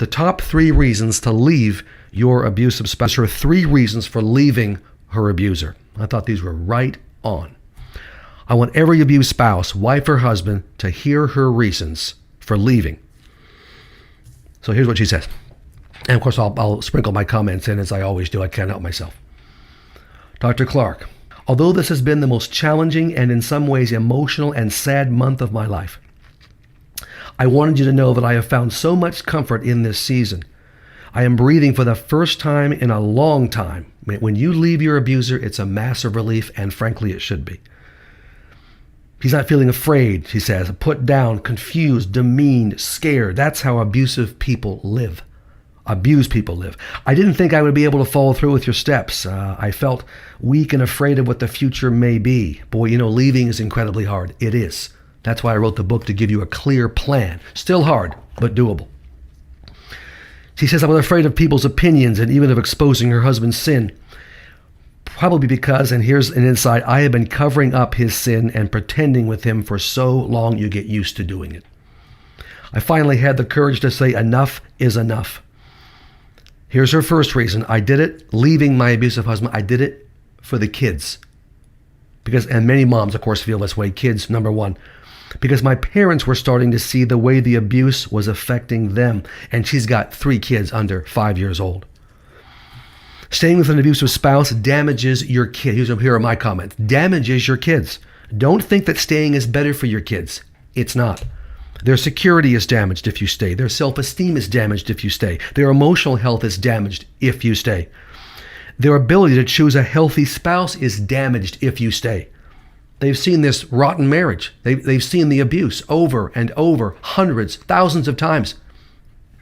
The top 3 reasons to leave your abusive spouse. Her 3 reasons for leaving her abuser. I thought these were right on. I want every abused spouse, wife or husband, to hear her reasons for leaving. So here's what she says. And of course, I'll sprinkle my comments in as I always do. I can't help myself. Dr. Clarke, although this has been the most challenging and in some ways emotional and sad month of my life, I wanted you to know that I have found so much comfort in this season. I am breathing for the first time in a long time. When you leave your abuser, it's a massive relief, and frankly, it should be. He's not feeling afraid, she says, put down, confused, demeaned, scared. That's how abusive people live. Abused people live. I didn't think I would be able to follow through with your steps. I felt weak and afraid of what the future may be. Boy, leaving is incredibly hard. It is. That's why I wrote the book, to give you a clear plan. Still hard, but doable. She says, I was afraid of people's opinions and even of exposing her husband's sin. Probably because, and here's an insight, I have been covering up his sin and pretending with him for so long you get used to doing it. I finally had the courage to say enough is enough. Here's her first reason. I did it, leaving my abusive husband, I did it for the kids. Because, and many moms, of course, feel this way. Kids, number one. Because my parents were starting to see the way the abuse was affecting them. And she's got 3 kids under 5 years old. Staying with an abusive spouse damages your kid. Here are my comments. Damages your kids. Don't think that staying is better for your kids. It's not. Their security is damaged if you stay. Their self-esteem is damaged if you stay. Their emotional health is damaged if you stay. Their ability to choose a healthy spouse is damaged if you stay. They've seen this rotten marriage. They've seen the abuse over and over, hundreds, thousands of times.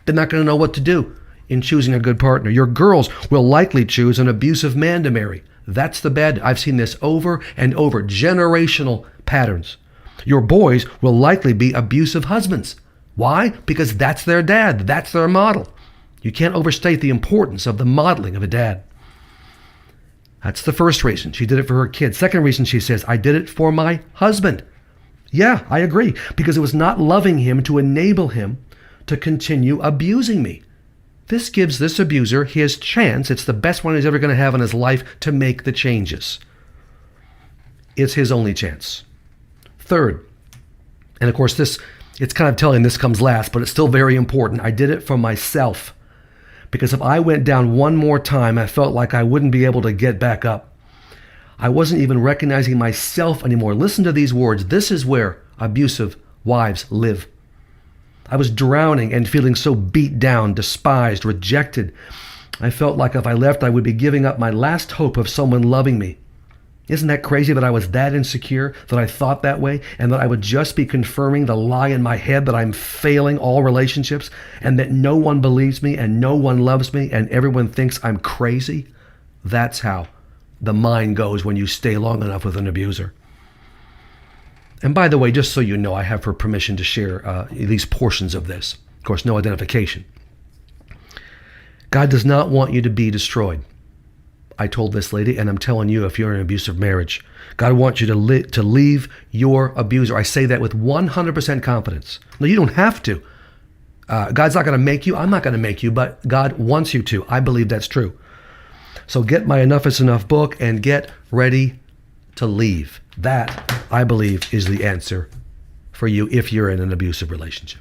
They're not going to know what to do in choosing a good partner. Your girls will likely choose an abusive man to marry. That's the bad. I've seen this over and over, generational patterns. Your boys will likely be abusive husbands. Why? Because that's their dad. That's their model. You can't overstate the importance of the modeling of a dad. That's the first reason. She did it for her kids. Second reason, she says, I did it for my husband. Yeah, I agree. Because it was not loving him to enable him to continue abusing me. This gives this abuser his chance. It's the best one he's ever going to have in his life to make the changes. It's his only chance. Third, and of course it's kind of telling this comes last, but it's still very important. I did it for myself. Because if I went down one more time, I felt like I wouldn't be able to get back up. I wasn't even recognizing myself anymore. Listen to these words. This is where abusive wives live. I was drowning and feeling so beat down, despised, rejected. I felt like if I left, I would be giving up my last hope of someone loving me. Isn't that crazy that I was that insecure, that I thought that way, and that I would just be confirming the lie in my head that I'm failing all relationships, and that no one believes me, and no one loves me, and everyone thinks I'm crazy? That's how the mind goes when you stay long enough with an abuser. And by the way, just so you know, I have her permission to share at least portions of this. Of course, no identification. God does not want you to be destroyed. I told this lady, and I'm telling you, if you're in an abusive marriage, God wants you to leave your abuser. I say that with 100% confidence. No, you don't have to. God's not going to make you. I'm not going to make you, but God wants you to. I believe that's true. So get my Enough is Enough book and get ready to leave. That, I believe, is the answer for you if you're in an abusive relationship.